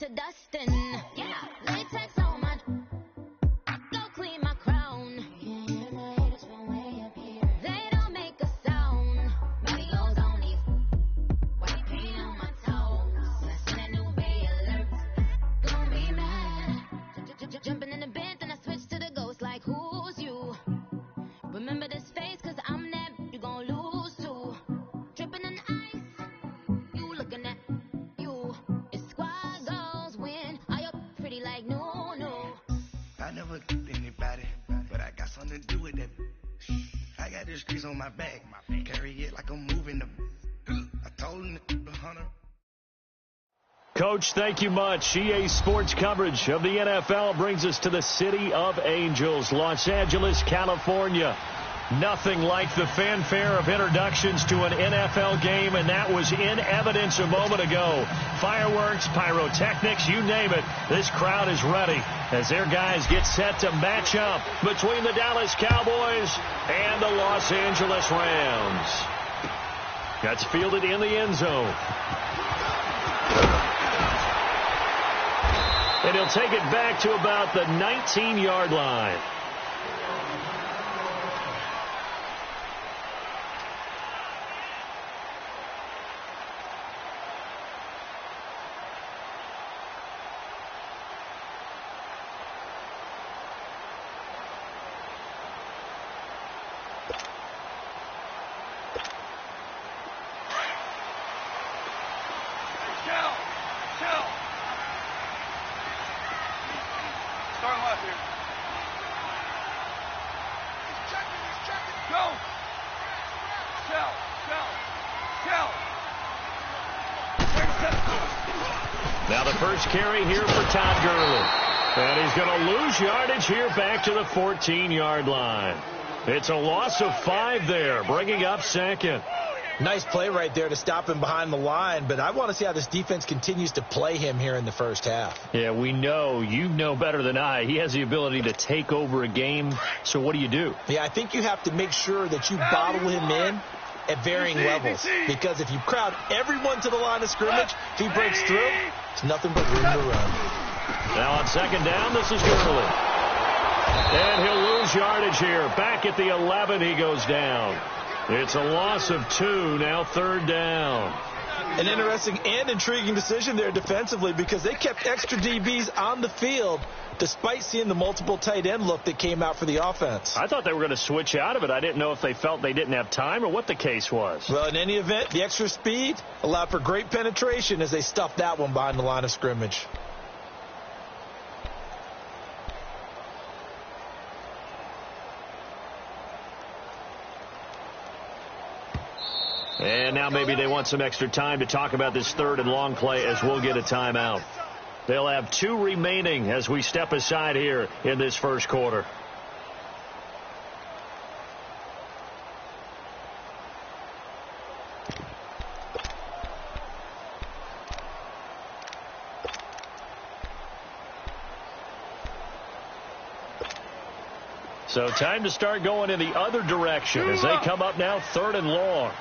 to dustin'. Yeah, latex on my. Go clean my crown. They don't make a sound. Videos on these. White paint on my toes. Send a new bay alert. Gonna be mad. Jumping in the bed, then I switch to the ghost. Like, who's you? Remember this face, cause I'm that. You gon' lose too. Dripping in ice. You looking at you. It's squad goals win. Are you pretty like no, no? I never anybody, but I got something to do with that. I got this grease on my back. Carry it like I'm moving the. I told him the hunter. Coach, thank you much. EA Sports coverage of the NFL brings us to the City of Angels, Los Angeles, California. Nothing like the fanfare of introductions to an NFL game, and that was in evidence a moment ago. Fireworks, pyrotechnics, you name it. This crowd is ready as their guys get set to match up between the Dallas Cowboys and the Los Angeles Rams. That's fielded in the end zone. And he'll take it back to about the 19-yard line. Now the first carry here for Todd Gurley. And he's going to lose yardage here back to the 14-yard line. It's a loss of 5 there, bringing up second. Nice play right there to stop him behind the line, but I want to see how this defense continues to play him here in the first half. Yeah, we know. You know better than I. He has the ability to take over a game, so what do you do? Yeah, I think you have to make sure that you bottle him in at varying levels, because if you crowd everyone to the line of scrimmage, if he breaks through, it's nothing but room to run. Now on second down, this is Gurley. And he'll lose yardage here. Back at the 11, he goes down. It's a loss of 2, now third down. An interesting and intriguing decision there defensively, because they kept extra DBs on the field despite seeing the multiple tight end look that came out for the offense. I thought they were going to switch out of it. I didn't know if they felt they didn't have time or what the case was. Well, in any event, the extra speed allowed for great penetration as they stuffed that one behind the line of scrimmage. And now maybe they want some extra time to talk about this third and long play as we'll get a timeout. They'll have 2 remaining as we step aside here in this first quarter. So time to start going in the other direction as they come up now third and long.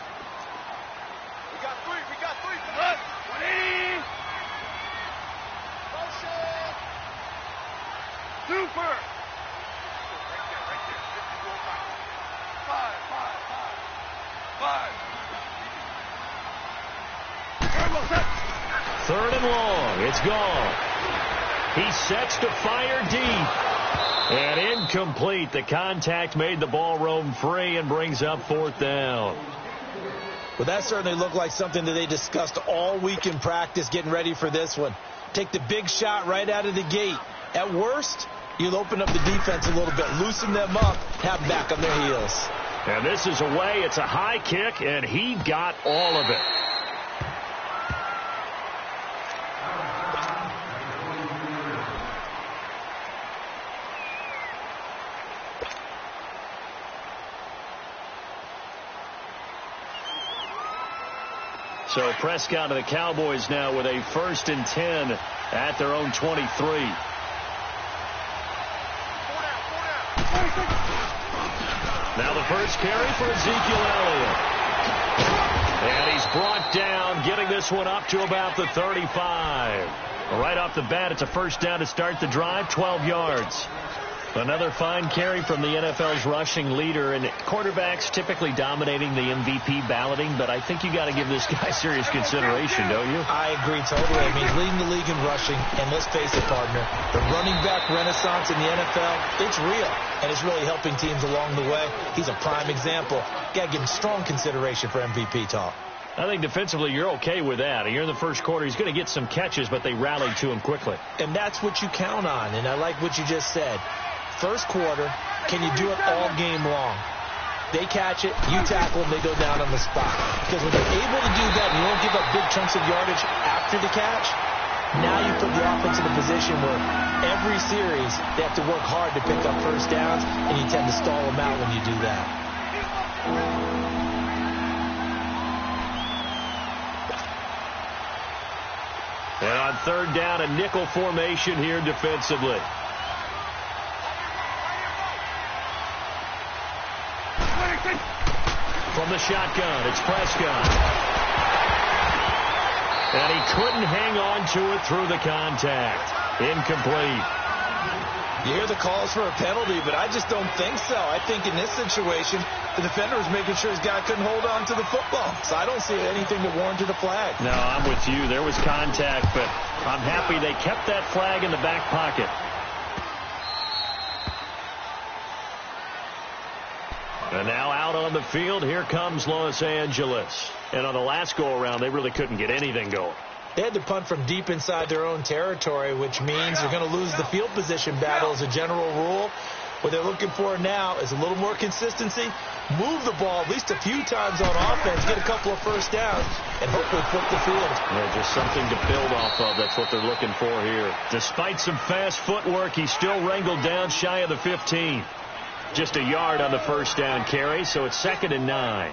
Third and long. It's gone. He sets to fire deep. And incomplete. The contact made the ball roam free and brings up fourth down. Well, that certainly looked like something that they discussed all week in practice getting ready for this one. Take the big shot right out of the gate. At worst, you'll open up the defense a little bit, loosen them up, have them back on their heels. And this is away. It's a high kick, and he got all of it. So Prescott and the Cowboys now with a 1st and 10 at their own 23. Now the first carry for Ezekiel Elliott. And he's brought down, getting this one up to about the 35. Right off the bat, it's a first down to start the drive, 12 yards. Another fine carry from the NFL's rushing leader, and quarterbacks typically dominating the MVP balloting, but I think you got to give this guy serious consideration, don't you? I agree totally. I mean, leading the league in rushing, and let's face it, partner, the running back renaissance in the NFL, it's real, and it's really helping teams along the way. He's a prime example. Got to give him strong consideration for MVP talk. I think defensively you're okay with that. Here in the first quarter, he's going to get some catches, but they rallied to him quickly. And that's what you count on, and I like what you just said. First quarter, can you do it all game long? They catch it, you tackle them, they go down on the spot. Because when they're able to do that and you don't give up big chunks of yardage after the catch, now you put the offense in a position where every series they have to work hard to pick up first downs, and you tend to stall them out when you do that. And on third down, a nickel formation here defensively. From the shotgun, it's Prescott. And he couldn't hang on to it through the contact. Incomplete. You hear the calls for a penalty, but I just don't think so. I think in this situation, the defender was making sure his guy couldn't hold on to the football. So I don't see anything that warranted a flag. No, I'm with you. There was contact, but I'm happy they kept that flag in the back pocket. And now out on the field, here comes Los Angeles. And on the last go-around, they really couldn't get anything going. They had to punt from deep inside their own territory, which means they're going to lose the field position battle as a general rule. What they're looking for now is a little more consistency, move the ball at least a few times on offense, get a couple of first downs, and hopefully flip the field. Yeah, just something to build off of. That's what they're looking for here. Despite some fast footwork, he's still wrangled down shy of the 15. Just a yard on the first down carry, so it's 2nd and 9.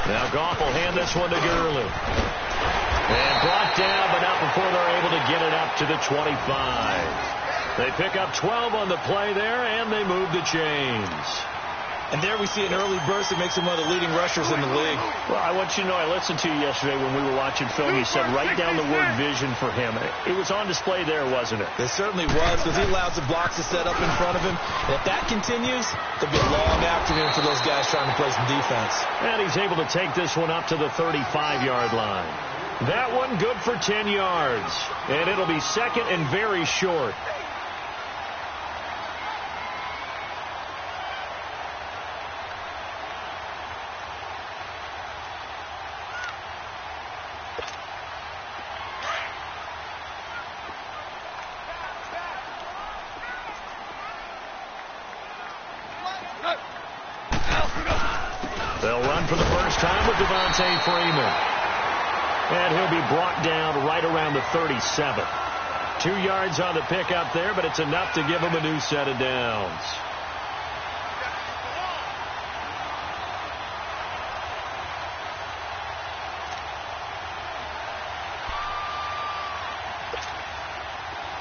Now Goff will hand this one to Gurley. And brought down, but not before they're able to get it up to the 25. They pick up 12 on the play there, and they move the chains. And there we see an early burst that makes him one of the leading rushers in the league. Well, I want you to know, I listened to you yesterday when we were watching film. You said write down the word vision for him. It was on display there, wasn't it? It certainly was, because he allows the blocks to set up in front of him. And if that continues, it'll be a long afternoon for those guys trying to play some defense. And he's able to take this one up to the 35-yard line. That one good for 10 yards. And it'll be 2nd and very short. They'll run for the first time with Devontae Freeman. And he'll be brought down right around the 37. 2 yards on the pickup there, but it's enough to give him a new set of downs.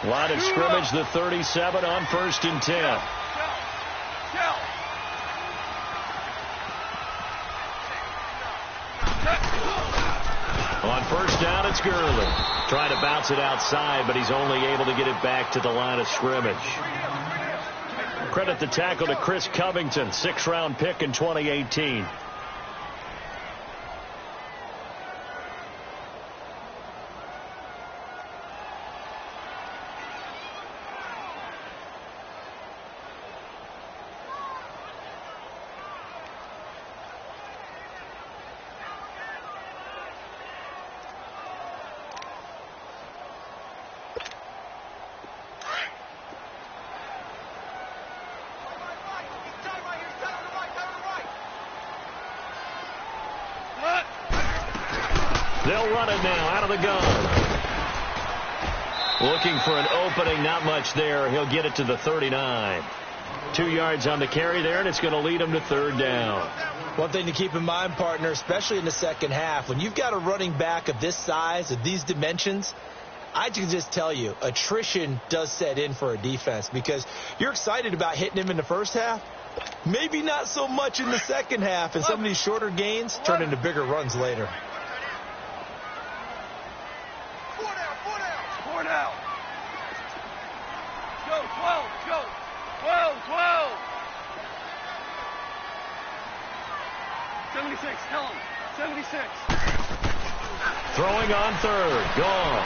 Line of scrimmage, the 37 on 1st and 10. On first down, it's Gurley. Trying to bounce it outside, but he's only able to get it back to the line of scrimmage. Credit the tackle to Chris Covington, 6th-round pick in 2018. They'll run it now out of the gun. Looking for an opening, not much there. He'll get it to the 39. 2 yards on the carry there, and it's going to lead him to 3rd down. One thing to keep in mind, partner, especially in the second half, when you've got a running back of this size, of these dimensions, I can just tell you, attrition does set in for a defense because you're excited about hitting him in the first half. Maybe not so much in the second half, and some of these shorter gains turn into bigger runs later. Four now. Go, 12, go. 12. 76, tell him. 76. Throwing on third. Gone.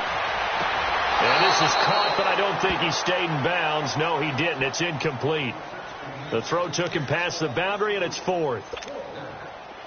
And this is caught, but I don't think he stayed in bounds. No, he didn't. It's incomplete. The throw took him past the boundary, and it's fourth.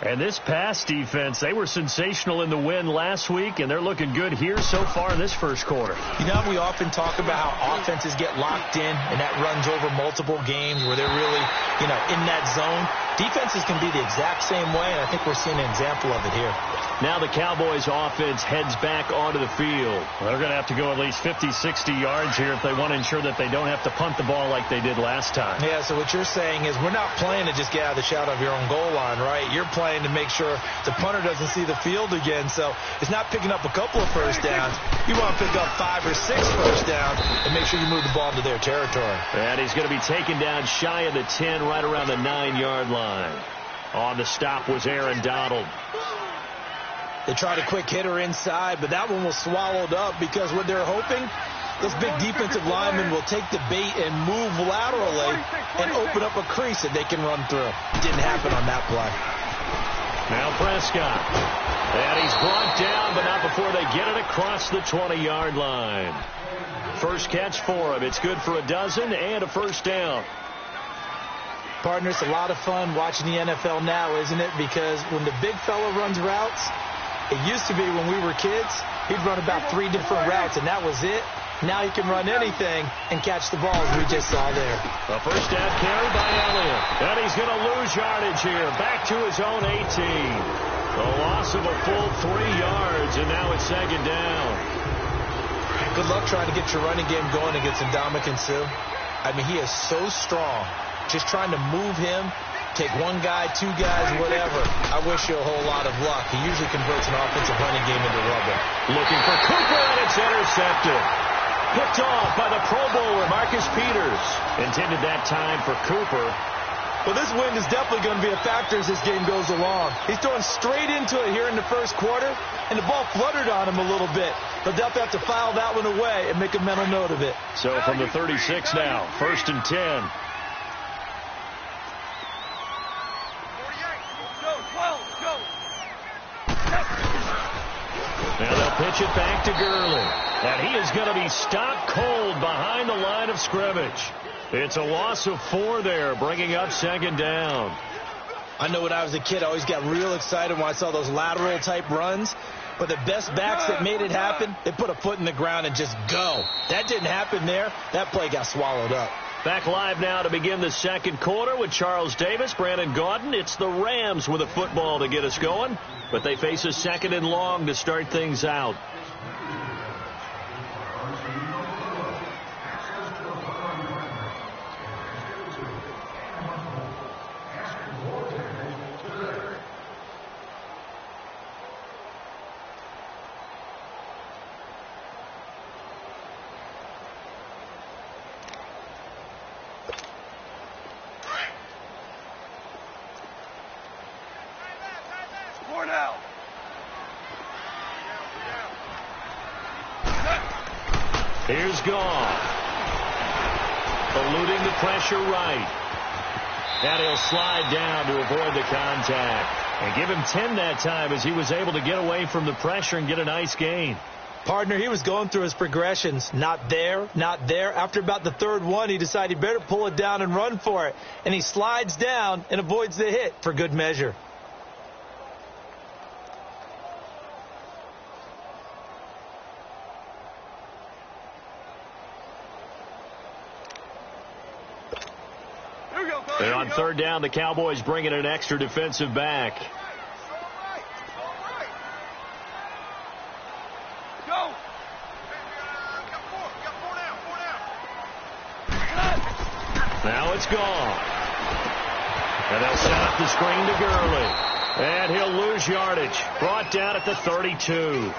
And this pass defense, they were sensational in the win last week, and they're looking good here so far in this first quarter. You know, we often talk about how offenses get locked in, and that runs over multiple games where they're really, in that zone. Defenses can be the exact same way, and I think we're seeing an example of it here. Now the Cowboys offense heads back onto the field. They're going to have to go at least 50, 60 yards here if they want to ensure that they don't have to punt the ball like they did last time. Yeah, so what you're saying is we're not playing to just get out of the shadow of your own goal line, right? You're playing to make sure the punter doesn't see the field again. So it's not picking up a couple of first downs. You want to pick up 5 or 6 first downs and make sure you move the ball to their territory. And he's going to be taken down shy of the 10, right around the 9-yard line. On the stop was Aaron Donald. They tried a quick hitter inside, but that one was swallowed up because what they're hoping, this big defensive lineman will take the bait and move laterally and open up a crease that they can run through. Didn't happen on that play. Now Prescott. And he's brought down, but not before they get it across the 20-yard line. First catch for him. It's good for a dozen and a first down. Partner, it's a lot of fun watching the NFL now, isn't it? Because when the big fella runs routes, it used to be when we were kids, he'd run about 3 different routes, and that was it. Now he can run anything and catch the ball, as we just saw there. A first down carry by Elliott. And he's going to lose yardage here. Back to his own 18. A loss of a full 3 yards, and now it's second down. Good luck trying to get your running game going against Ndamukong Suh. I mean, he is so strong. Just trying to move him, take 1 guy, 2 guys, whatever. I wish you a whole lot of luck. He usually converts an offensive running game into rubber. Looking for Cooper, and it's intercepted. Picked off by the Pro Bowler, Marcus Peters. Intended that time for Cooper. Well, this wind is definitely going to be a factor as this game goes along. He's throwing straight into it here in the first quarter, and the ball fluttered on him a little bit. They'll definitely have to file that one away and make a mental note of it. So from the 36 now, 1st and 10. Now they'll pitch it back to Gurley. And he is going to be stopped cold behind the line of scrimmage. It's a loss of 4 there, bringing up second down. I know when I was a kid, I always got real excited when I saw those lateral-type runs. But the best backs that made it happen, they put a foot in the ground and just go. That didn't happen there. That play got swallowed up. Back live now to begin the second quarter with Charles Davis, Brandon Gaudin. It's the Rams with a football to get us going, but they face a 2nd and long to start things out. Here's Goff. Eluding the pressure right. And he'll slide down to avoid the contact. And give him 10 that time as he was able to get away from the pressure and get a nice gain. Partner, he was going through his progressions. Not there, not there. After about the 3rd one, he decided he better pull it down and run for it. And he slides down and avoids the hit for good measure. They're on 3rd down. The Cowboys bringing an extra defensive back. Go. Now it's gone. And they'll set up the screen to Gurley. And he'll lose yardage. Brought down at the 32.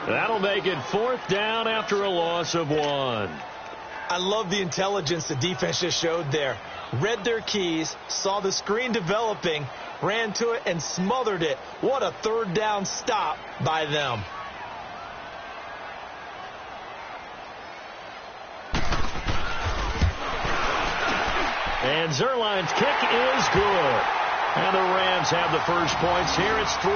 That'll make it 4th down after a loss of 1. I love the intelligence the defense just showed there. Read their keys, saw the screen developing, ran to it, and smothered it. What a 3rd down stop by them. And Zerline's kick is good. And the Rams have the first points here. It's 3-0.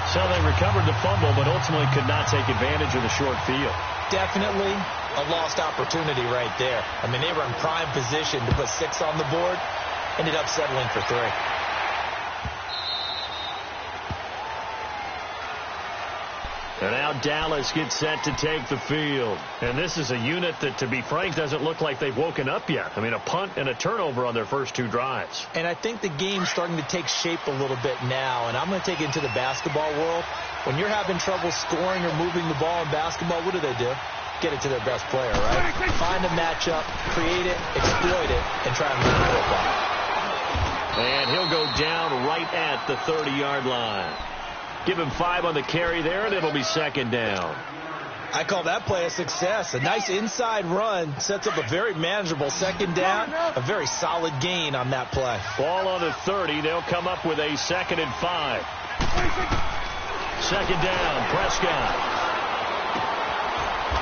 So they recovered the fumble, but ultimately could not take advantage of the short field. Definitely a lost opportunity right there. I mean, they were in prime position to put 6 on the board. Ended up settling for 3. And now Dallas gets set to take the field. And this is a unit that, to be frank, doesn't look like they've woken up yet. I mean, a punt and a turnover on their first 2 drives. And I think the game's starting to take shape a little bit now. And I'm going to take it into the basketball world. When you're having trouble scoring or moving the ball in basketball, what do? Get it to their best player, right? Find a matchup, create it, exploit it, and try and move the football. And he'll go down right at the 30-yard line. Give him 5 on the carry there, and it'll be 2nd down. I call that play a success. A nice inside run sets up a very manageable 2nd down. A very solid gain on that play. Ball on the 30. They'll come up with a 2nd and 5. 2nd down, Prescott.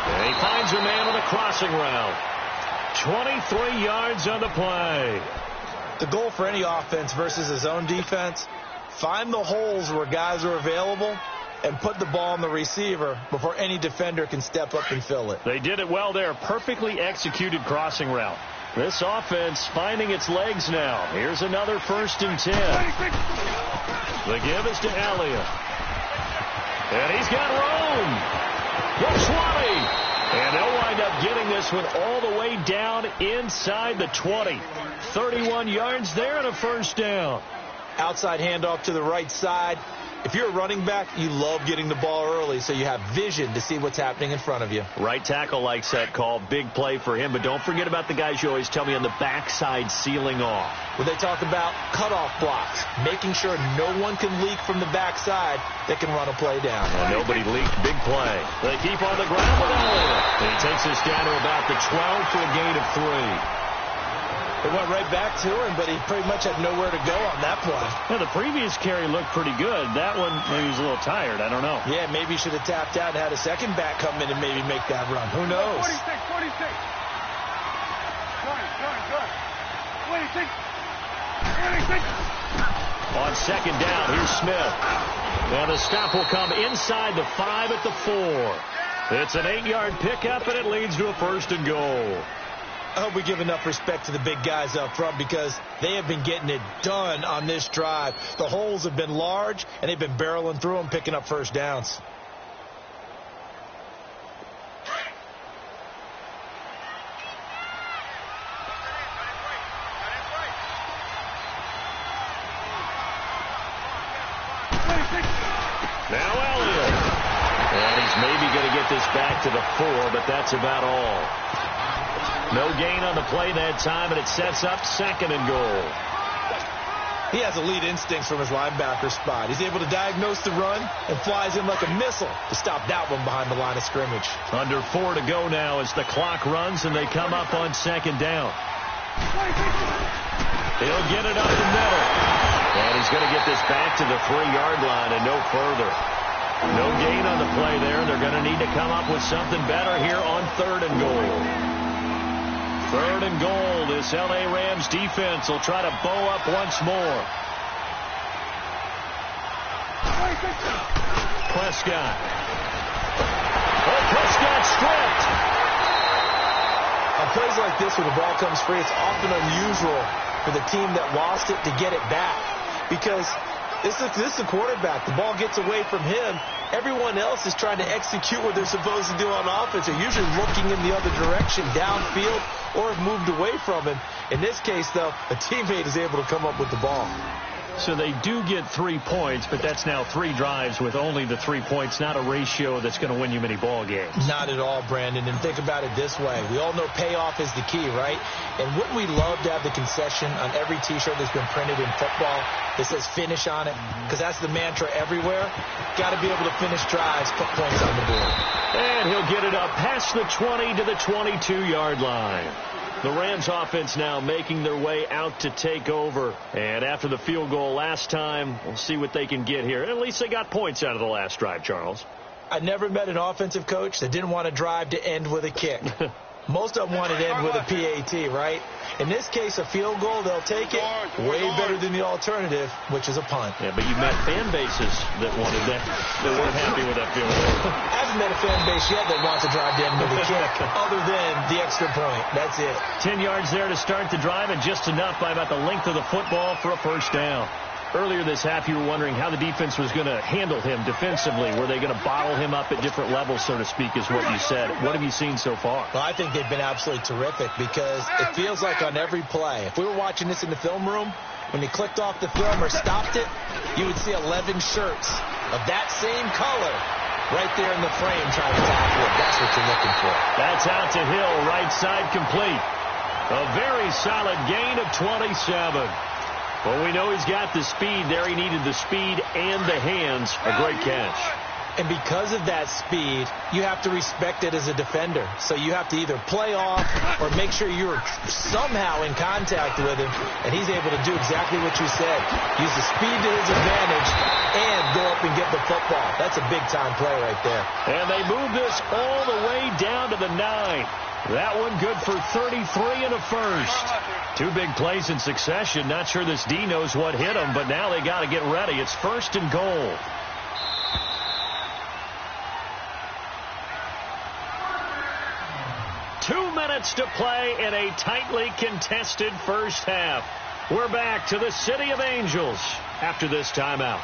And he finds a man on the crossing route. 23 yards on the play. The goal for any offense versus his own defense, find the holes where guys are available and put the ball on the receiver before any defender can step up and fill it. They did it well there. Perfectly executed crossing route. This offense finding its legs now. Here's another 1st and 10. The give is to Elliott. And he's got room. The 20. And they'll wind up getting this one all the way down inside the 20. 31 yards there and a 1st down. Outside handoff to the right side. If you're a running back, you love getting the ball early so you have vision to see what's happening in front of you. Right tackle likes that call. Big play for him. But don't forget about the guys you always tell me on the backside sealing off. When they talk about cutoff blocks, making sure no one can leak from the backside that can run a play down. And nobody leaked. Big play. They keep on the ground with Elliott. And he takes us down to about the 12 for a gain of 3. It went right back to him, but he pretty much had nowhere to go on that play. Yeah, the previous carry looked pretty good. That one, maybe he was a little tired. I don't know. Yeah, maybe he should have tapped out and had a second back come in and maybe make that run. Who knows? 46. Good. 26. On 2nd down, here's Smith. And the stop will come inside the 5 at the 4. It's an 8-yard pickup, and it leads to a 1st and goal. I hope we give enough respect to the big guys up front because they have been getting it done on this drive. The holes have been large, and they've been barreling through them, picking up 1st downs. Now Elliott. And he's maybe going to get this back to the 4, but that's about all. No gain on the play that time, and it sets up 2nd and goal. He has elite instincts from his linebacker spot. He's able to diagnose the run and flies in like a missile to stop that one behind the line of scrimmage. Under 4 to go now as the clock runs, and they come up on 2nd down. He'll get it up the middle. And he's going to get this back to the 3-yard line and no further. No gain on the play there. They're going to need to come up with something better here on 3rd and goal. 3rd and goal. This L.A. Rams defense will try to bow up once more. Prescott. Oh, Prescott stripped. On plays like this, when the ball comes free, it's often unusual for the team that lost it to get it back. Because this is the quarterback. The ball gets away from him. Everyone else is trying to execute what they're supposed to do on offense. They're usually looking in the other direction, downfield, or have moved away from him. In this case, though, a teammate is able to come up with the ball. So they do get 3 points, but that's now 3 drives with only the 3 points, not a ratio that's going to win you many ball games. Not at all, Brandon. And think about it this way. We all know payoff is the key, right? And wouldn't we love to have the concession on every T-shirt that's been printed in football that says finish on it? Because that's the mantra everywhere. Got to be able to finish drives, put points on the board. And he'll get it up past the 20 to the 22-yard line. The Rams offense now making their way out to take over. And after the field goal last time, we'll see what they can get here. At least they got points out of the last drive, Charles. I never met an offensive coach that didn't want to drive to end with a kick. Most of them wanted to end with a PAT, right? In this case, a field goal, they'll take it. Way better than the alternative, which is a punt. Yeah, but you met fan bases that wanted that. They weren't happy with that field goal. I haven't met a fan base yet that wants to drive to end with a kick, other than the extra point. That's it. 10 yards there to start the drive, and just enough by about the length of the football for a first down. Earlier this half, you were wondering how the defense was going to handle him defensively. Were they going to bottle him up at different levels, so to speak, is what you said. What have you seen so far? Well, I think they've been absolutely terrific because it feels like on every play, if we were watching this in the film room, when he clicked off the film or stopped it, you would see 11 shirts of that same color right there in the frame trying to tackle it. That's what you're looking for. That's out to Hill, right side complete. A very solid gain of 27. Well, we know he's got the speed there. He needed the speed and the hands. A great catch. And because of that speed, you have to respect it as a defender. So you have to either play off or make sure you're somehow in contact with him. And he's able to do exactly what you said. Use the speed to his advantage and go up and get the football. That's a big-time play right there. And they move this all the way down to the 9. That one good for 33 and a first. 2 big plays in succession. Not sure this D knows what hit him, but now they got to get ready. It's first and goal. Two minutes to play in a tightly contested first half. We're back to the City of Angels after this timeout.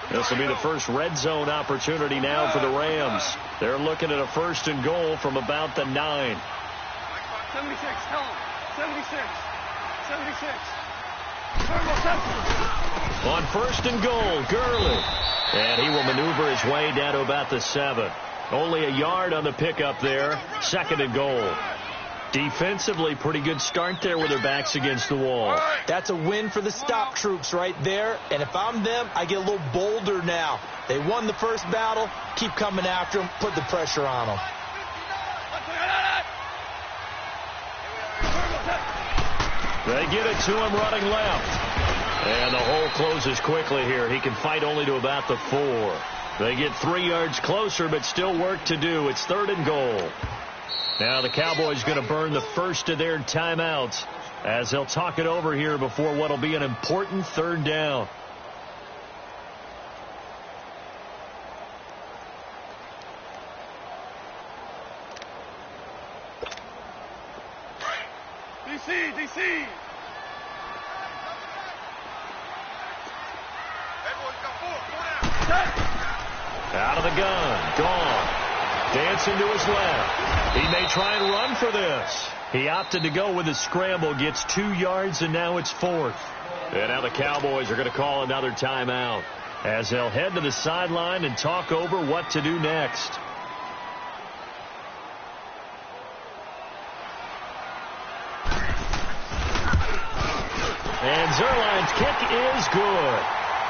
This will be the first red zone opportunity now for the Rams. They're looking at a first and goal from about the 9. 76, tell him. 76. 76. On first and goal, Gurley. And he will maneuver his way down to about the 7. Only a yard on the pickup there. Second and goal. Defensively, pretty good start there with their backs against the wall. That's a win for the stop troops right there. And if I'm them, I get a little bolder now. They won the first battle. Keep coming after them. Put the pressure on them. They get it to him running left. And the hole closes quickly here. He can fight only to about the 4. They get 3 yards closer, but still work to do. It's third and goal. Now the Cowboys going to burn the first of their timeouts as they'll talk it over here before what will be an important third down. DC. Out of the gun. Gone. Dancing to his left. He may try and run for this. He opted to go with a scramble. Gets 2 yards, and now it's 4th. And now the Cowboys are going to call another timeout as they'll head to the sideline and talk over what to do next. And Zerline's kick is good.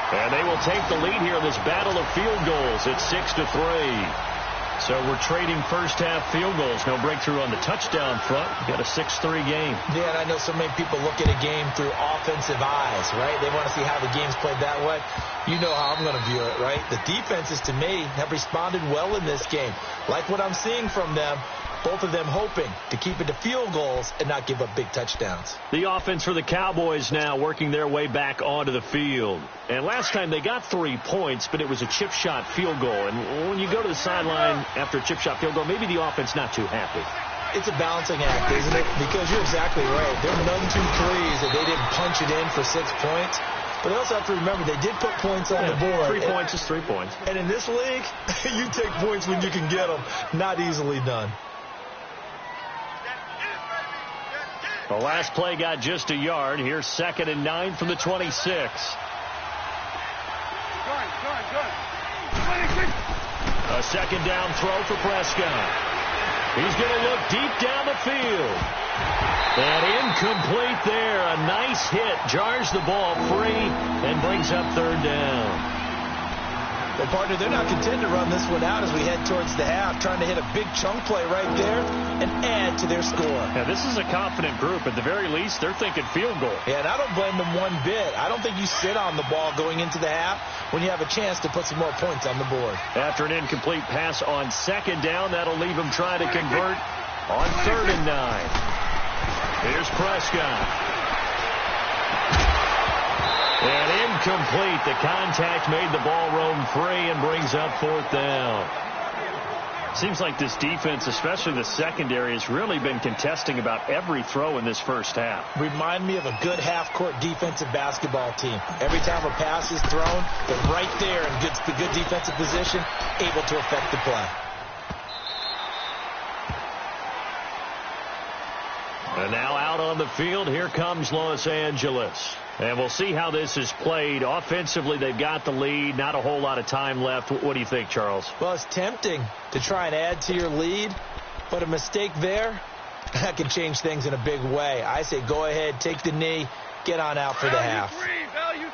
And they will take the lead here in this battle of field goals. It's 6-3. So we're trading first-half field goals. No breakthrough on the touchdown front. We've got a 6-3 game. Yeah, and I know so many people look at a game through offensive eyes, right? They want to see how the game's played that way. You know how I'm going to view it, right? The defenses, to me, have responded well in this game. Like what I'm seeing from them. Both of them hoping to keep it to field goals and not give up big touchdowns. The offense for the Cowboys now working their way back onto the field. And last time they got 3 points, but it was a chip shot field goal. And when you go to the sideline after a chip shot field goal, maybe the offense not too happy. It's a balancing act, isn't it? Because you're exactly right. There are none too pleased that they didn't punch it in for 6 points. But they also have to remember they did put points on the board. 3 points is 3 points. And in this league, you take points when you can get them. Not easily done. The last play got just a yard. Here's 2nd and 9 from the 26. Good. A 2nd down throw for Prescott. He's going to look deep down the field. And incomplete there. A nice hit. Jars the ball free and brings up 3rd down. Well, partner, they're not content to run this one out as we head towards the half, trying to hit a big chunk play right there and add to their score. Yeah, this is a confident group. At the very least, they're thinking field goal. Yeah, and I don't blame them one bit. I don't think you sit on the ball going into the half when you have a chance to put some more points on the board. After an incomplete pass on 2nd down, that'll leave them trying to convert on 3rd and 9. Here's Prescott. And incomplete. The contact made the ball roam free and brings up 4th down. Seems like this defense, especially the secondary, has really been contesting about every throw in this first half. Remind me of a good half-court defensive basketball team. Every time a pass is thrown, they're right there in good defensive position, able to affect the play. And now out on the field, here comes Los Angeles. And we'll see how this is played. Offensively, they've got the lead. Not a whole lot of time left. What do you think, Charles? Well, it's tempting to try and add to your lead, but a mistake there, that can change things in a big way. I say go ahead, take the knee, get on out for the half. Value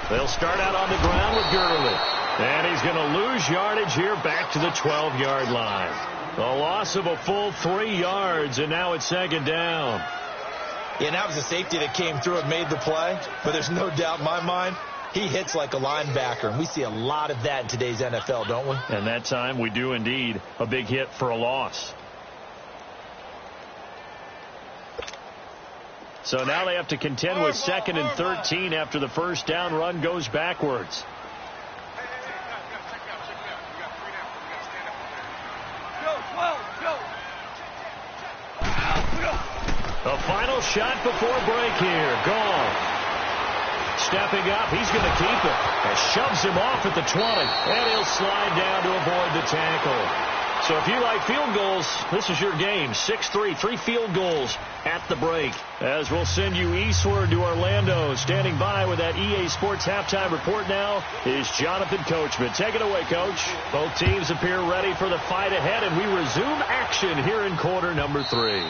3. They'll start out on the ground with Gurley. And he's going to lose yardage here back to the 12-yard line. A loss of a full 3 yards, and now it's 2nd down. Yeah, that was a safety that came through and made the play, but there's no doubt in my mind he hits like a linebacker, and we see a lot of that in today's NFL, don't we? And that time we do indeed. A big hit for a loss. So now they have to contend with 2nd and 13 after the first down run goes backwards. The final shot before break here. Gone. Stepping up, he's going to keep it. And shoves him off at the 20. And he'll slide down to avoid the tackle. So if you like field goals, this is your game. 6-3, 3 field goals at the break. As we'll send you eastward to Orlando. Standing by with that EA Sports halftime report now is Jonathan Coachman. Take it away, Coach. Both teams appear ready for the fight ahead, and we resume action here in quarter number 3.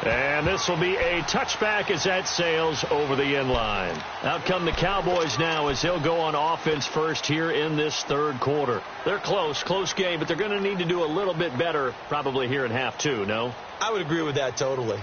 And this will be a touchback as that sails over the end line. Out come the Cowboys now as they'll go on offense first here in this 3rd quarter. They're close game, but they're going to need to do a little bit better probably here in half 2, no? I would agree with that totally.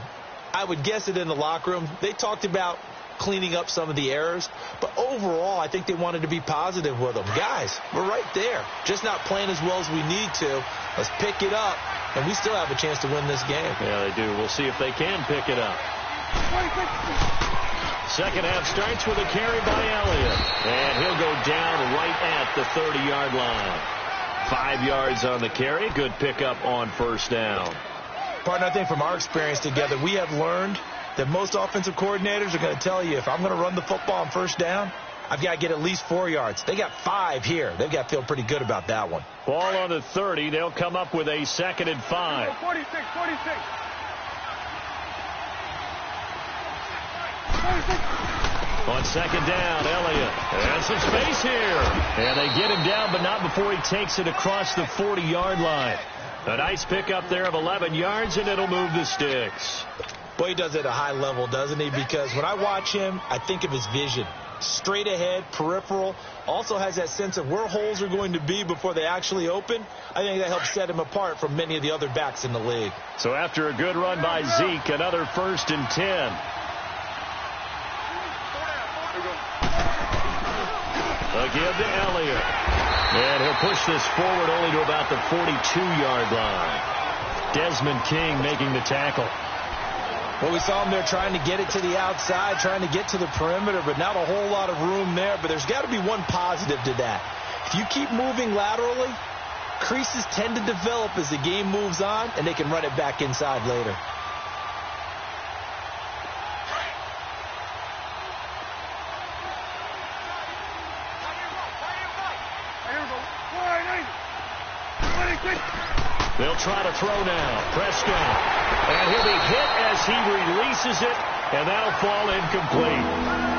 I would guess it in the locker room. They talked about cleaning up some of the errors, but overall I think they wanted to be positive with them. Guys, we're right there. Just not playing as well as we need to. Let's pick it up. And we still have a chance to win this game. Yeah, they do. We'll see if they can pick it up. Second half starts with a carry by Elliott. And he'll go down right at the 30-yard line. 5 yards on the carry. Good pickup on first down. Partner, I think from our experience together, we have learned that most offensive coordinators are going to tell you, if I'm going to run the football on first down, I've got to get at least 4 yards. They got 5 here. They've got to feel pretty good about that one. Ball on the 30. They'll come up with a 2nd and 5. 46. On 2nd down, Elliott has some space here. And they get him down, but not before he takes it across the 40-yard line. A nice pickup there of 11 yards, and it'll move the sticks. Boy, he does it at a high level, doesn't he? Because when I watch him, I think of his vision. Straight ahead, peripheral, also has that sense of where holes are going to be before they actually open. I think that helps set him apart from many of the other backs in the league. So after a good run by Zeke, another 1st and 10. Again to Elliott. And he'll push this forward only to about the 42-yard line. Desmond King making the tackle. Well, we saw him there trying to get it to the outside, trying to get to the perimeter, but not a whole lot of room there. But there's got to be one positive to that. If you keep moving laterally, creases tend to develop as the game moves on, and they can run it back inside later. try to throw now. Prescott. And he'll be hit as he releases it, and that'll fall incomplete.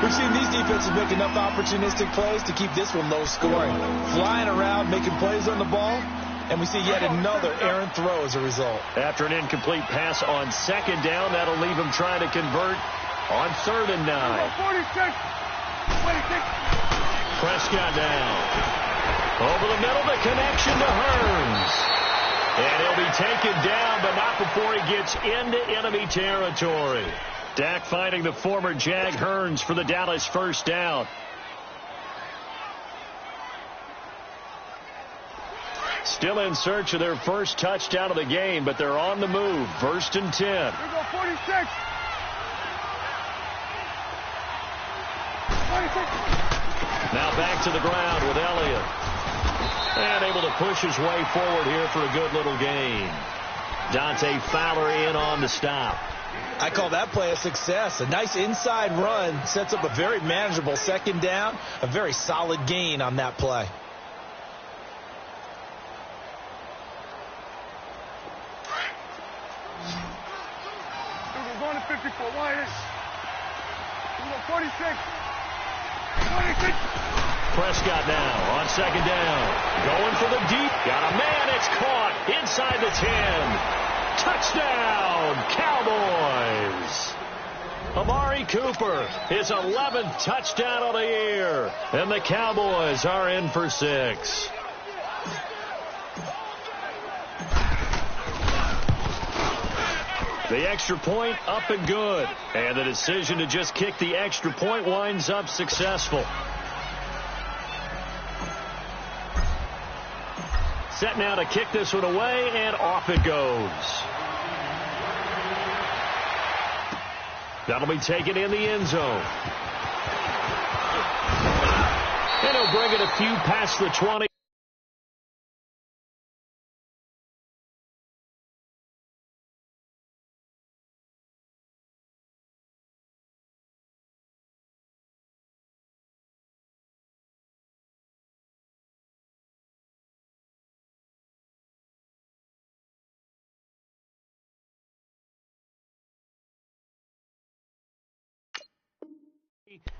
We've seen these defenses make enough opportunistic plays to keep this one low scoring. Flying around, making plays on the ball, and we see yet another errant throw as a result. After an incomplete pass on second down, that'll leave him trying to convert on 3rd and 9. 46. Prescott down. Over the middle, the connection to Hearns. And he'll be taken down, but not before he gets into enemy territory. Dak finding the former Jag Hearns for the Dallas first down. Still in search of their first touchdown of the game, but they're on the move. 1st and 10. Here we go, 46. 46. Now back to the ground with Elliott. And able to push his way forward here for a good little gain. Dante Fowler in on the stop. I call that play a success. A nice inside run sets up a very manageable 2nd down. A very solid gain on that play. We're going to 54. Wide. Here we go, 46. 46. Prescott now on 2nd down. Going for the deep. Got a man. It's caught inside the 10. Touchdown, Cowboys. Amari Cooper, his 11th touchdown of the year. And the Cowboys are in for 6. The extra point up and good. And the decision to just kick the extra point winds up successful. Set now to kick this one away, and off it goes. That'll be taken in the end zone. And he'll bring it a few past the 20.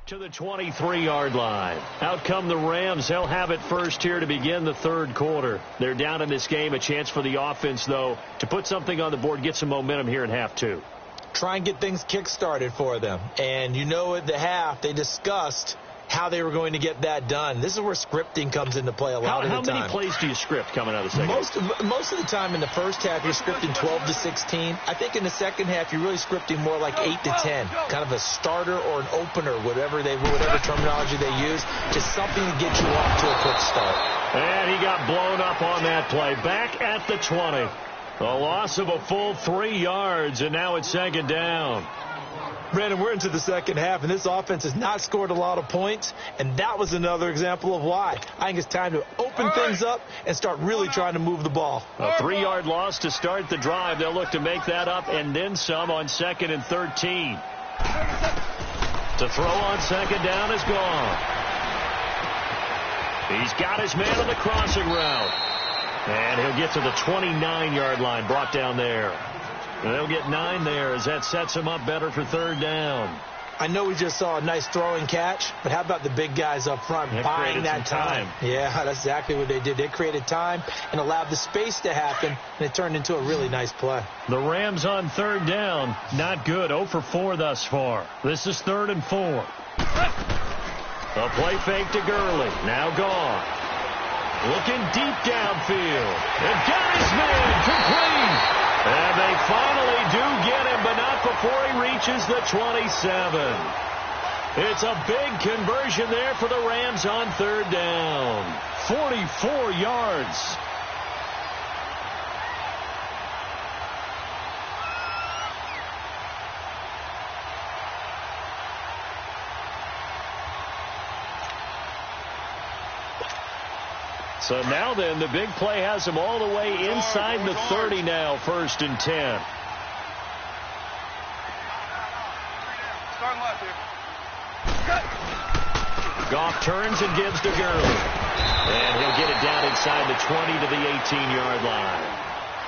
To the 23-yard line. Out come the Rams. They'll have it first here to begin the 3rd quarter. They're down in this game. A chance for the offense, though, to put something on the board, get some momentum here in half 2. Try and get things kick-started for them. And you know at the half, they discussed how they were going to get that done. This is where scripting comes into play a lot of the time. How many plays do you script coming out of the second half? Most of the time in the first half, you're scripting 12 to 16. I think in the second half, you're really scripting more like 8 to 10. Kind of a starter or an opener, whatever terminology they use, just something to get you off to a quick start. And he got blown up on that play. Back at the 20. A loss of a full 3 yards, and now it's 2nd down. Brandon, we're into the second half, and this offense has not scored a lot of points, and that was another example of why. I think it's time to open things up and start really trying to move the ball. A 3-yard loss to start the drive. They'll look to make that up and then some on 2nd and 13. To throw on 2nd down is gone. He's got his man on the crossing route. And he'll get to the 29-yard line, brought down there. And they'll get 9 there as that sets him up better for 3rd down. I know we just saw a nice throwing catch, but how about the big guys up front buying that time? Yeah, that's exactly what they did. They created time and allowed the space to happen, and it turned into a really nice play. The Rams on 3rd down, not good. 0 for 4 thus far. This is 3rd and 4. A play fake to Gurley, now gone. Looking deep downfield, and got his man complete. And they finally do get him, but not before he reaches the 27. It's a big conversion there for the Rams on 3rd down. 44 yards. So now then, the big play has him all the way inside the 30 now, 1st and 10. Starting left here. Goff turns and gives to Gurley. And he'll get it down inside the 20 to the 18-yard line.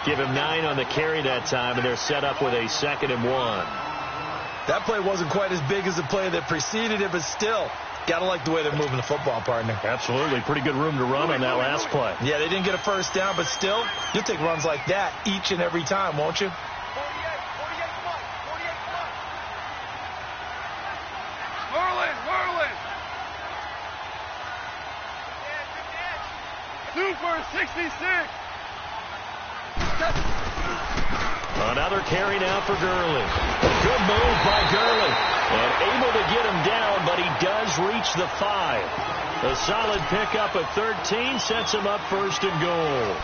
Give him 9 on the carry that time, and they're set up with a 2nd and 1. That play wasn't quite as big as the play that preceded it, but still, got to like the way they're moving the football, partner. Absolutely. Pretty good room to run on that last play. Yeah, they didn't get a first down, but still, you'll take runs like that each and every time, won't you? 66. Another carry now for Gurley. Good move by Gurley. And able to get him down, but he does reach the 5. A solid pickup at 13 sets him up 1st and goal.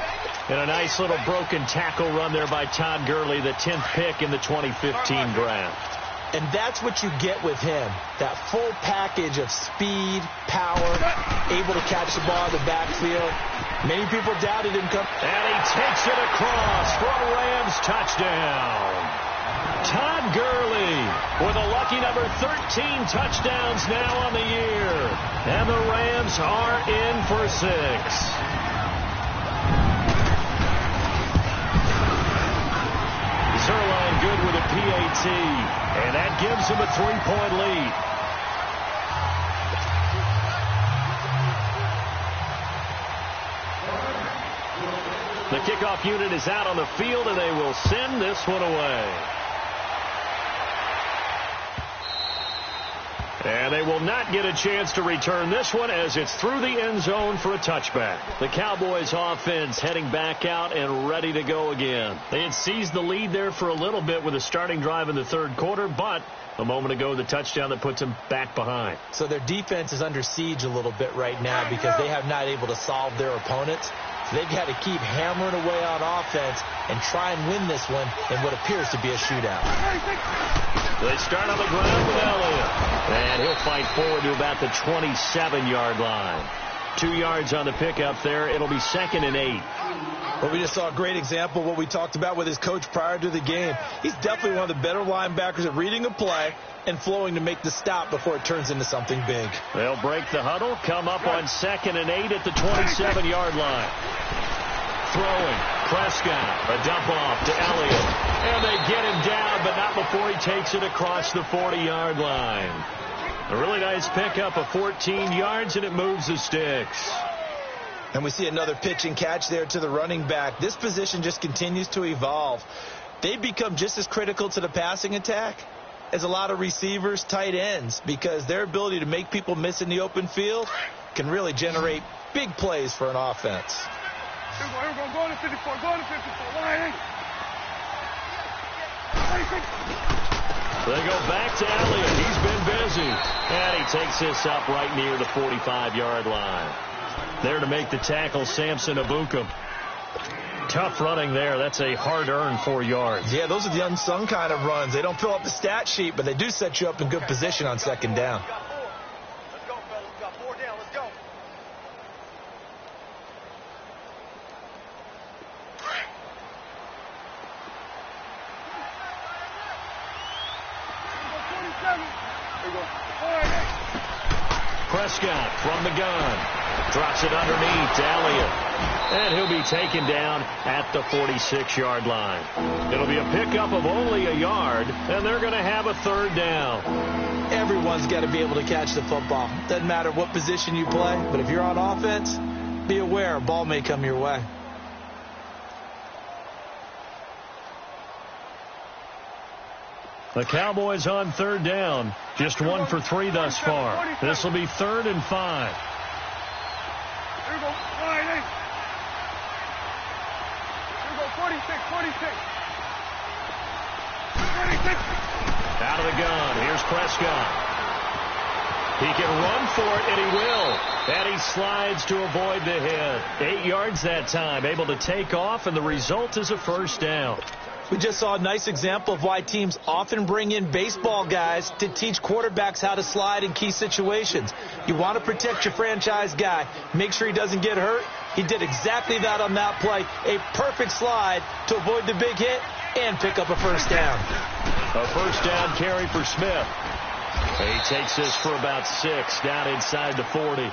And a nice little broken tackle run there by Todd Gurley, the 10th pick in the 2015 draft. And that's what you get with him, that full package of speed, power, able to catch the ball in the backfield. Many people doubted him. And he takes it across for a Rams touchdown. Todd Gurley with a lucky number 13 touchdowns now on the year. And the Rams are in for 6. Zerline good with a PAT, and that gives him a 3-point lead. The kickoff unit is out on the field, and they will send this one away. And they will not get a chance to return this one as it's through the end zone for a touchback. The Cowboys offense heading back out and ready to go again. They had seized the lead there for a little bit with a starting drive in the 3rd quarter, but a moment ago the touchdown that puts them back behind. So their defense is under siege a little bit right now because they have not able to solve their opponents. So they've got to keep hammering away on offense and try and win this one in what appears to be a shootout. They start on the ground with Elliott. And he'll fight forward to about the 27-yard line. 2 yards on the pickup there. It'll be 2nd and 8. Well, we just saw a great example of what we talked about with his coach prior to the game. He's definitely one of the better linebackers at reading a play and flowing to make the stop before it turns into something big. They'll break the huddle, come up on 2nd and 8 at the 27-yard line. Throwing, Prescott, a dump off to Elliott. And they get him down, but not before he takes it across the 40-yard line. A really nice pickup of 14 yards, and it moves the sticks. And we see another pitch and catch there to the running back. This position just continues to evolve. They become just as critical to the passing attack as a lot of receivers, tight ends, because their ability to make people miss in the open field can really generate big plays for an offense. Here we go, go to 54, go to 54, line 8. They go back to Elliott. He's been busy. And he takes this up right near the 45-yard line. There to make the tackle, Samson Abukum. Tough running there. That's a hard-earned 4 yards. Yeah, those are the unsung kind of runs. They don't fill up the stat sheet, but they do set you up in good position on 2nd down. Let's go, fellas. We got 4 down. Let's go. Prescott from the gun. Drops it underneath to Elliott. And he'll be taken down at the 46-yard line. It'll be a pickup of only a yard, and they're going to have a 3rd down. Everyone's got to be able to catch the football. Doesn't matter what position you play, but if you're on offense, be aware a ball may come your way. The Cowboys on 3rd down. Just 1 for 3 thus far. This will be 3rd and 5. Here we go, line 8. Here we go, 46, 46. 46. Out of the gun. Here's Prescott. He can run for it, and he will. And he slides to avoid the hit. 8 yards that time. Able to take off, and the result is a 1st down. We just saw a nice example of why teams often bring in baseball guys to teach quarterbacks how to slide in key situations. You want to protect your franchise guy. Make sure he doesn't get hurt. He did exactly that on that play. A perfect slide to avoid the big hit and pick up a 1st down. A 1st down carry for Smith. He takes this for about 6 down inside the 40.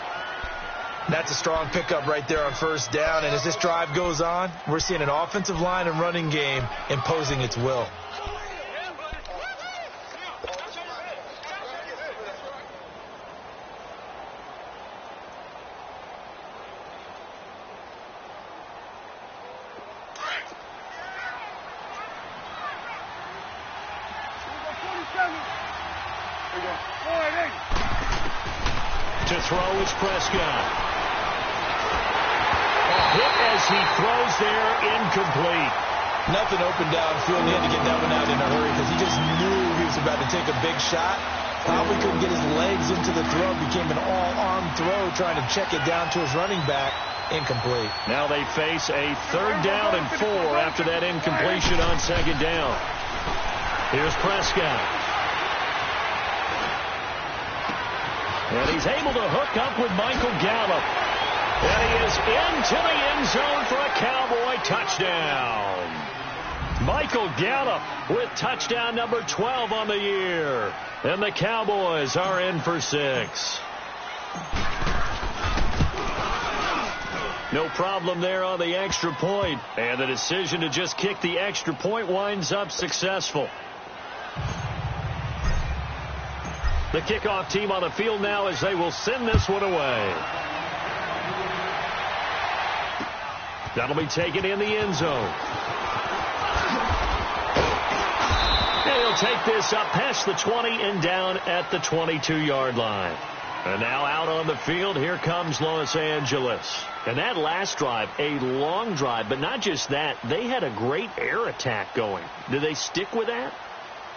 That's a strong pickup right there on first down. And as this drive goes on, we're seeing an offensive line and running game imposing its will. To throw is Prescott. Hit as he throws there, incomplete. Nothing open downfield. He had to get that one out in a hurry because he just knew he was about to take a big shot. Probably couldn't get his legs into the throw. Became an all-arm throw trying to check it down to his running back. Incomplete. Now they face a 3rd down and 4 after that incompletion on 2nd down. Here's Prescott. And he's able to hook up with Michael Gallup. And he is into the end zone for a Cowboy touchdown. Michael Gallup with touchdown number 12 on the year. And the Cowboys are in for 6. No problem there on the extra point. And the decision to just kick the extra point winds up successful. The kickoff team on the field now as they will send this one away. That'll be taken in the end zone. And he'll take this up past the 20 and down at the 22-yard line. And now out on the field, here comes Los Angeles. And that last drive, a long drive, but not just that, they had a great air attack going. Do they stick with that?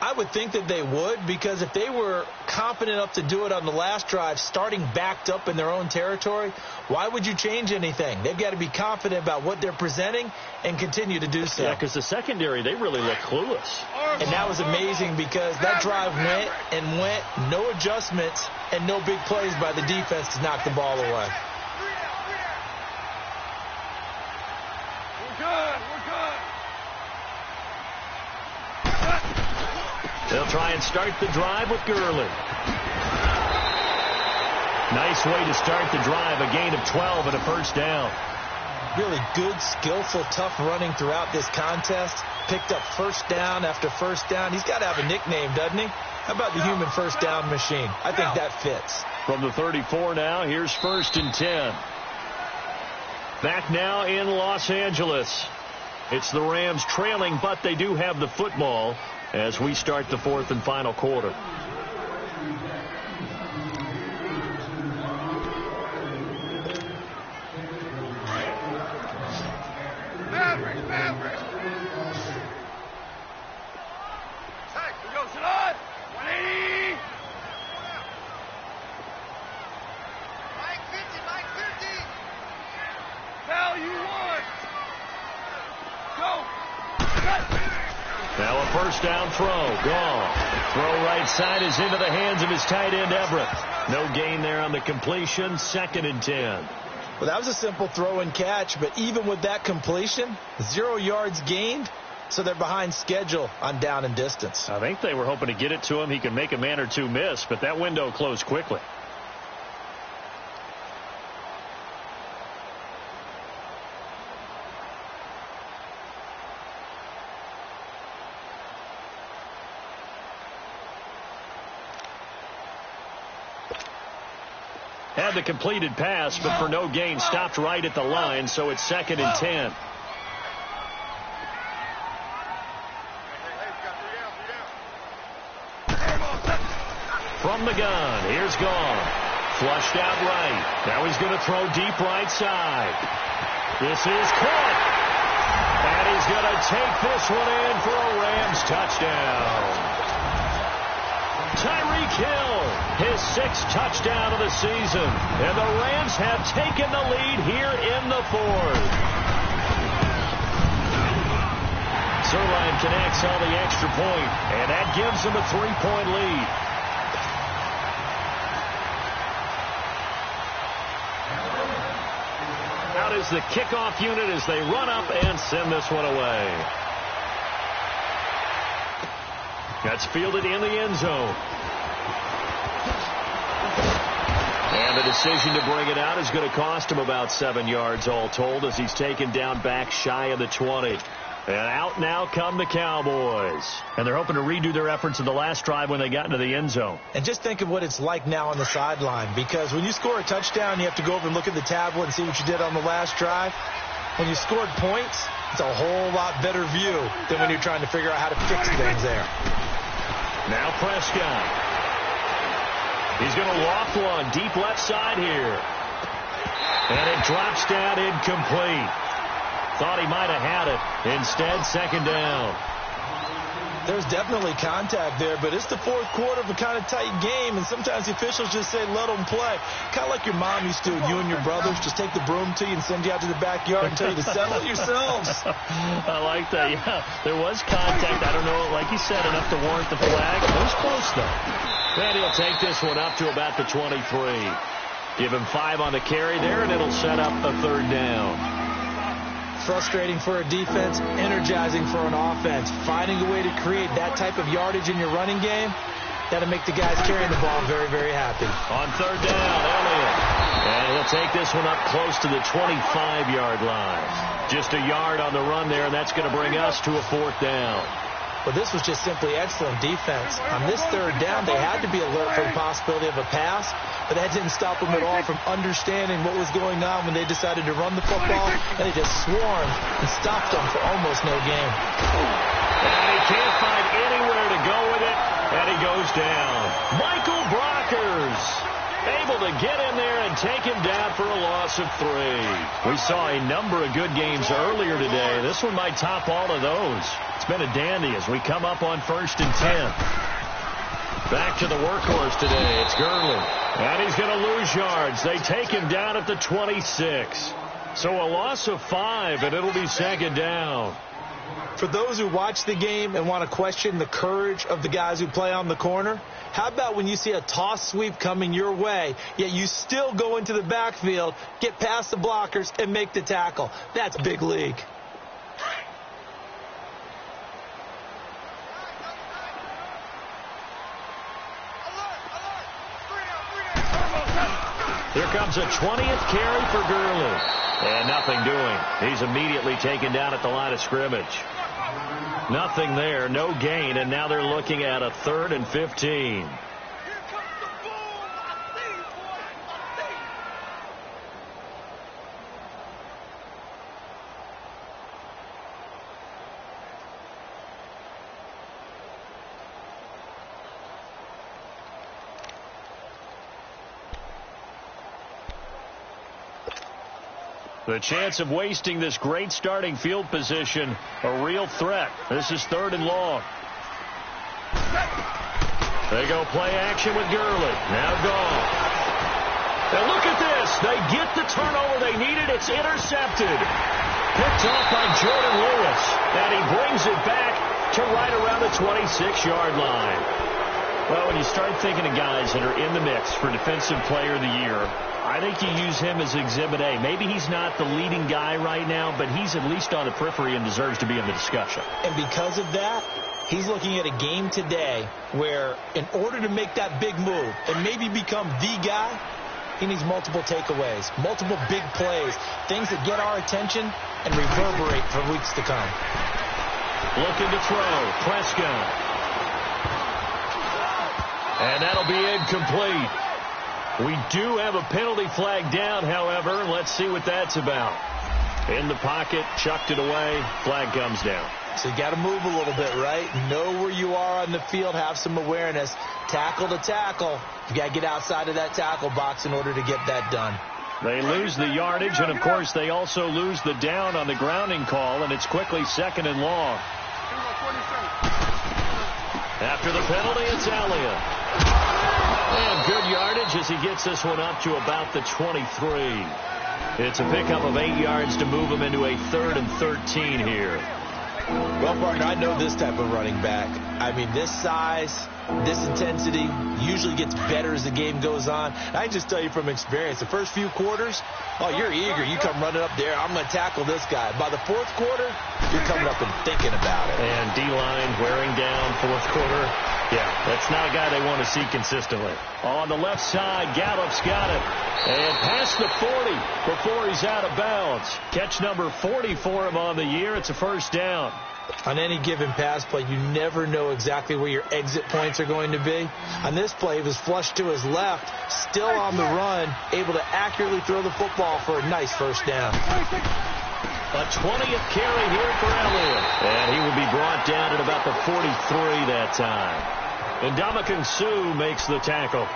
I would think that they would, because if they were confident enough to do it on the last drive, starting backed up in their own territory, why would you change anything? They've got to be confident about what they're presenting and continue to do so. Yeah, because the secondary, they really look clueless. And that was amazing because that drive went and went, no adjustments, and no big plays by the defense to knock the ball away. We're good. They'll try and start the drive with Gurley. Nice way to start the drive, a gain of 12 and a 1st down. Really good, skillful, tough running throughout this contest. Picked up 1st down after 1st down. He's got to have a nickname, doesn't he? How about the human 1st down machine? I think that fits. From the 34 now, here's 1st and 10. Back now in Los Angeles. It's the Rams trailing, but they do have the football as we start the 4th and final quarter. Mavericks. Tag, we go, Salad. 180. Mike 50. Tell you what. Go. Now a 1st down throw. Gone. Throw right side is into the hands of his tight end, Everett. No gain there on the completion. 2nd and 10. Well, that was a simple throw and catch, but even with that completion, 0 yards gained, so they're behind schedule on down and distance. I think they were hoping to get it to him. He could make a man or two miss, but that window closed quickly. Had the completed pass, but for no gain, stopped right at the line, so it's 2nd and 10. From the gun, here's Gone. Flushed out right. Now he's going to throw deep right side. This is caught. And he's going to take this one in for a Rams touchdown. Tyreek Hill, his 6th touchdown of the season. And the Rams have taken the lead here in the 4th. Sirline connects on the extra point, and that gives them a 3-point lead. Out is the kickoff unit as they run up and send this one away. That's fielded in the end zone. And And the decision to bring it out is going to cost him about 7 yards all told as he's taken down back shy of the 20. And out now come the Cowboys. And they're hoping to redo their efforts in the last drive when they got into the end zone. And just think of what it's like now on the sideline, because when you score a touchdown, you have to go over and look at the tablet and see what you did on the last drive. When you scored points, it's a whole lot better view than when you're trying to figure out how to fix things there. Now Prescott. He's going to loft one deep left side here. And it drops down incomplete. Thought he might have had it. Instead, second down. There's definitely contact there, but it's the fourth quarter of a kind of tight game, and sometimes the officials just say, let them play. Kind of like your mom used to, you and your brothers, just take the broom to you and send you out to the backyard and tell you to settle it yourselves. I like that, yeah. There was contact. I don't know, like you said, enough to warrant the flag. It was close, though. And he'll take this one up to about the 23. Give him 5 on the carry there, and it'll set up a third down. Frustrating for a defense, energizing for an offense. Finding a way to create that type of yardage in your running game, that'll make the guys carrying the ball very, very happy. On third down, Elliott. And he'll take this one up close to the 25-yard line. Just a yard on the run there, and that's going to bring us to a fourth down. Well, this was just simply excellent defense. On this third down, they had to be alert for the possibility of a pass, but that didn't stop them at all from understanding what was going on when they decided to run the football, and they just swarmed and stopped them for almost no gain. And he can't find anywhere to go with it, and he goes down. Michael Brockers able to get in there and take him down for a loss of 3. We saw a number of good games earlier today. This one might top all of those. It's been a dandy as we come up on 1st and 10. Back to the workhorse today. It's Gurley. And he's going to lose yards. They take him down at the 26. So a loss of 5, and it'll be second down. For those who watch the game and want to question the courage of the guys who play on the corner, how about when you see a toss sweep coming your way, yet you still go into the backfield, get past the blockers, and make the tackle? That's big league. Here comes a 20th carry for Gurley. And nothing doing. He's immediately taken down at the line of scrimmage. Nothing there, no gain, and now they're looking at a 3rd and 15. The chance of wasting this great starting field position, a real threat. This is 3rd and long. They go play action with Gurley. Now gone. And look at this. They get the turnover they needed. It's intercepted. Picked off by Jordan Lewis. And he brings it back to right around the 26-yard line. Well, when you start thinking of guys that are in the mix for Defensive Player of the Year, I think you use him as Exhibit A. Maybe he's not the leading guy right now, but he's at least on the periphery and deserves to be in the discussion. And because of that, he's looking at a game today where in order to make that big move and maybe become the guy, he needs multiple takeaways, multiple big plays, things that get our attention and reverberate for weeks to come. Looking to throw, Prescott. And that'll be incomplete. We do have a penalty flag down, however. Let's see what that's about. In the pocket, chucked it away, flag comes down. So you got to move a little bit, right? Know where you are on the field, have some awareness. Tackle to tackle. You got to get outside of that tackle box in order to get that done. They lose the yardage, and of course they also lose the down on the grounding call, and it's quickly 2nd and long. After the penalty, it's Elliott. And good yardage as he gets this one up to about the 23. It's a pickup of 8 yards to move him into a 3rd and 13 here. Well, partner, I know this type of running back. I mean, this size, this intensity usually gets better as the game goes on. I can just tell you from experience, the first few quarters, oh, you're eager. You come running up there. I'm going to tackle this guy. By the 4th quarter, you're coming up and thinking about it. And D-line wearing down 4th quarter. Yeah, that's not a guy they want to see consistently. On the left side, Gallup's got it. And past the 40 before he's out of bounds. Catch number 40 for him on the year. It's a first down. On any given pass play, you never know exactly where your exit points are going to be. On this play, he was flushed to his left, still on the run, able to accurately throw the football for a nice first down. A 20th carry here for Elliott. And he will be brought down at about the 43 that time. And Ndamukong Suh makes the tackle.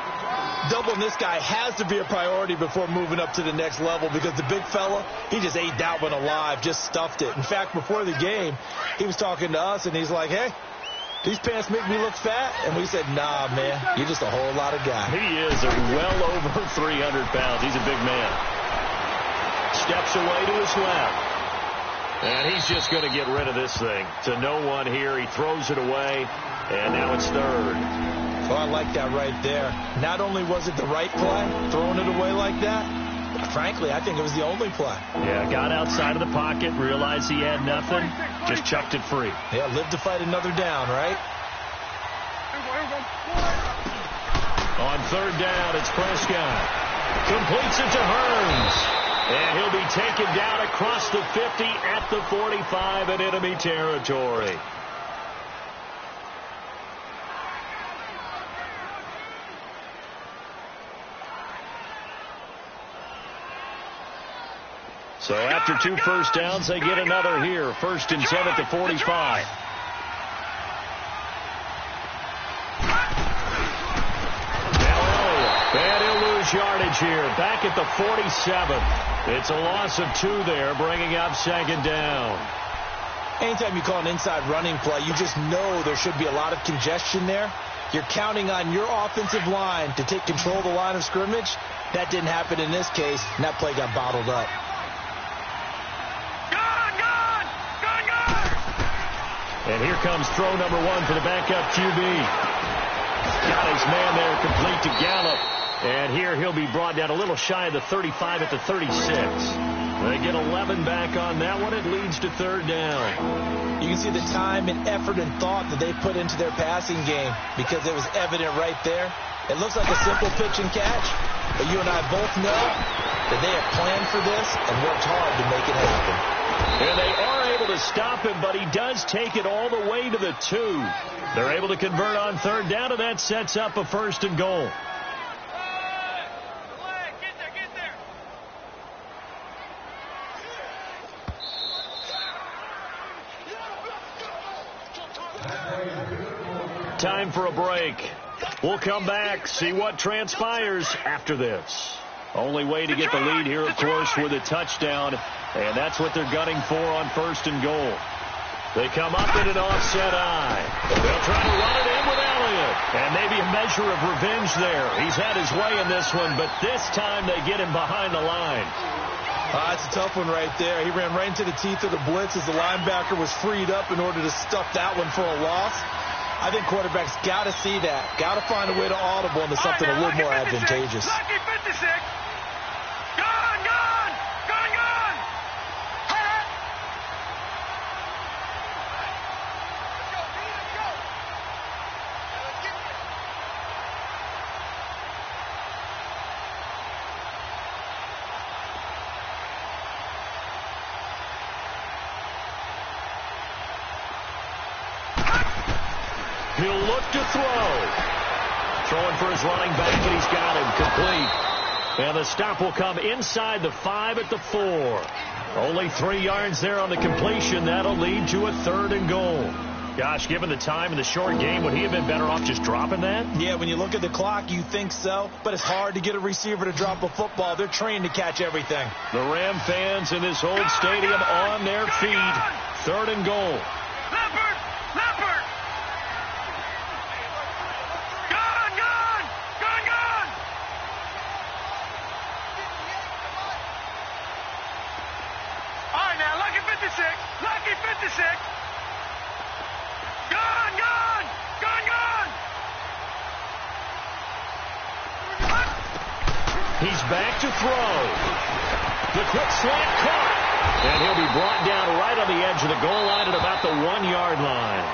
Doubling this guy has to be a priority before moving up to the next level because the big fella, he just ate that one alive, just stuffed it. In fact, before the game, he was talking to us, and he's like, hey, these pants make me look fat? And we said, nah, man, you're just a whole lot of guy. He is well over 300 pounds. He's a big man. Steps away to his left. And he's just going to get rid of this thing. To no one here. He throws it away, and now it's third. Oh, I like that right there. Not only was it the right play, throwing it away like that, but frankly, I think it was the only play. Yeah, got outside of the pocket, realized he had nothing, just chucked it free. Yeah, live to fight another down, right? On third down, it's Prescott. Completes it to Hearns. And he'll be taken down across the 50 at the 45 in enemy territory. So after 2 first downs, they get another here. 1st and 10 at the 45. And he'll lose yardage here. Back at the 47. It's a loss of 2 there, bringing up 2nd down. Anytime you call an inside running play, you just know there should be a lot of congestion there. You're counting on your offensive line to take control of the line of scrimmage. That didn't happen in this case, and that play got bottled up. And here comes throw number 1 for the backup QB. Got his man there, complete to Gallup. And here he'll be brought down a little shy of the 35 at the 36. They get 11 back on that one. It leads to 3rd down. You can see the time and effort and thought that they put into their passing game because it was evident right there. It looks like a simple pitch and catch, but you and I both know that they have planned for this and worked hard to make it happen. And they are able to stop him, but he does take it all the way to the 2. They're able to convert on 3rd down, and that sets up a 1st and goal. Time for a break. We'll come back, see what transpires after this. Only way to get the lead here, of course, with a touchdown, and that's what they're gunning for on 1st and goal. They come up in an offset eye. They'll try to run it in with Elliott, and maybe a measure of revenge there. He's had his way in this one, but this time they get him behind the line. That's a tough one right there. He ran right into the teeth of the blitz as the linebacker was freed up in order to stuff that one for a loss. I think quarterbacks got to see that. Got to find a way to audible into something a little more advantageous. Lucky 56. Gone, gone, gone, gone. He'll look to throw. Throwing for his running back, and he's got him complete. And the stop will come inside the 5 at the 4. Only 3 yards there on the completion. That'll lead to a 3rd and goal. Gosh, given the time and the short game, would he have been better off just dropping that? Yeah, when you look at the clock, you think so. But it's hard to get a receiver to drop a football. They're trained to catch everything. The Ram fans in this old stadium on their feet. 3rd and goal. Leopard, Leopard. Gone, gone, gone, gone. All right, now, lucky 56, lucky 56. Gone, gone, gone, gone. He's back to throw. The quick slant caught. And he'll be brought down right on the edge of the goal line at about the 1-yard line.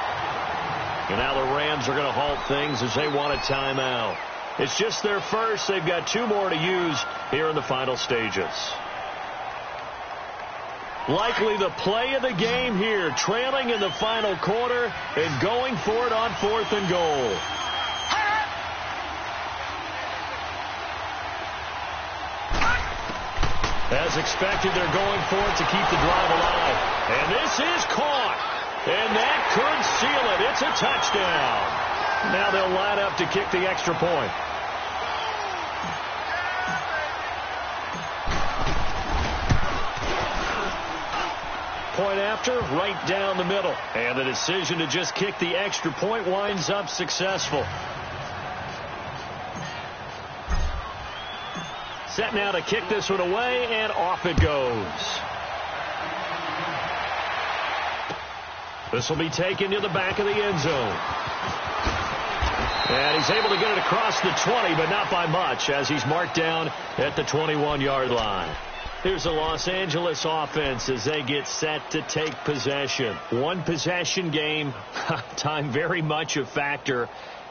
And now the Rams are going to halt things as they want a timeout. It's just their first. They've got 2 more to use here in the final stages. Likely the play of the game here, trailing in the final quarter and going for it on 4th and goal. As expected, they're going for it to keep the drive alive. And this is caught. And that could seal it. It's a touchdown. Now they'll line up to kick the extra point. Point after, right down the middle. And the decision to just kick the extra point winds up successful. Set now to kick this one away, and off it goes. This will be taken to the back of the end zone. And he's able to get it across the 20, but not by much, as he's marked down at the 21-yard line. Here's the Los Angeles offense as they get set to take possession. 1-possession game, time very much a factor.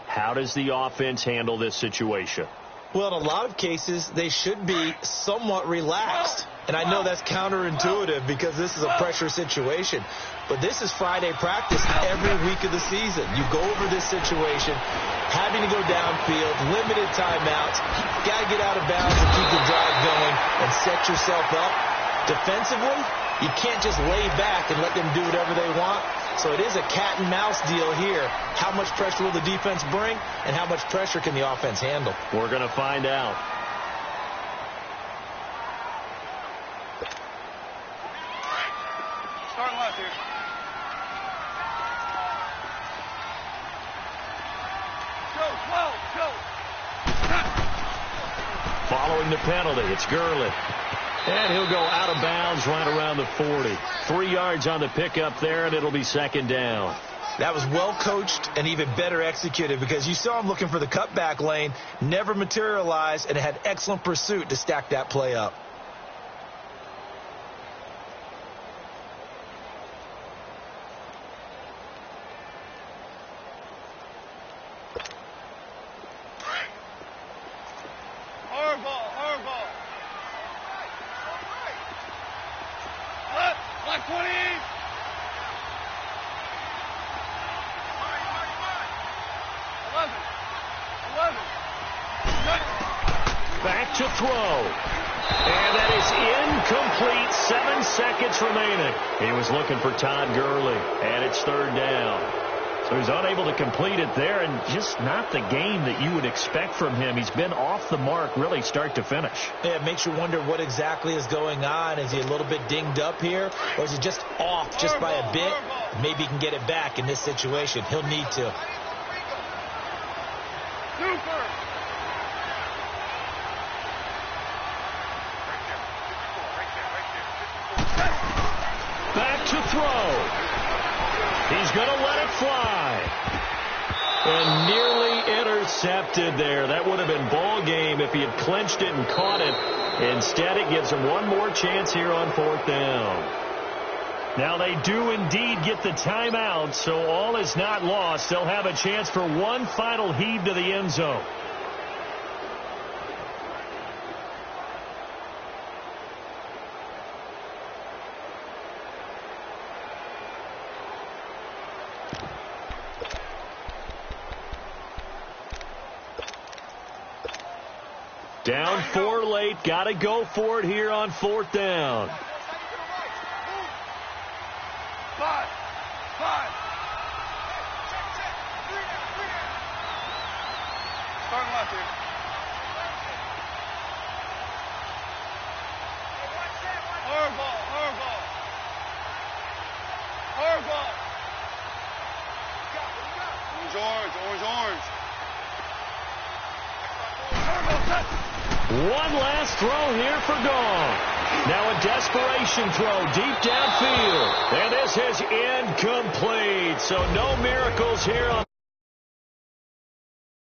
How does the offense handle this situation? Well, in a lot of cases, they should be somewhat relaxed. And I know that's counterintuitive because this is a pressure situation. But this is Friday practice every week of the season. You go over this situation, having to go downfield, limited timeouts, got to get out of bounds and keep the drive going and set yourself up. Defensively, you can't just lay back and let them do whatever they want. So it is a cat and mouse deal here. How much pressure will the defense bring, and how much pressure can the offense handle? We're going to find out. Start left here. Go. Following the penalty, it's Gurley. And he'll go out of bounds right around the 40. 3 yards on the pickup there, and it'll be 2nd down. That was well coached and even better executed because you saw him looking for the cutback lane, never materialized, and had excellent pursuit to stack that play up. Hardball. Left 20. Back to throw. And that is incomplete. 7 seconds remaining. He was looking for Todd Gurley, and it's 3rd down. So he's unable to complete it there, and just not the game that you would expect from him. He's been off the mark really start to finish. Yeah, it makes you wonder what exactly is going on. Is he a little bit dinged up here, or is he just off just by a bit? Maybe he can get it back in this situation. He'll need to. Back to throw. He's going to let it fly. And nearly intercepted there. That would have been ball game if he had clinched it and caught it. Instead, it gives him one more chance here on 4th down. Now they do indeed get the timeout, so all is not lost. They'll have a chance for one final heave to the end zone. Down 4 late. Got to go for it here on 4th down. 5. Starting left here. Hardball. Orange. One last throw here for Gong. Now a desperation throw deep downfield. And this is incomplete. So no miracles here on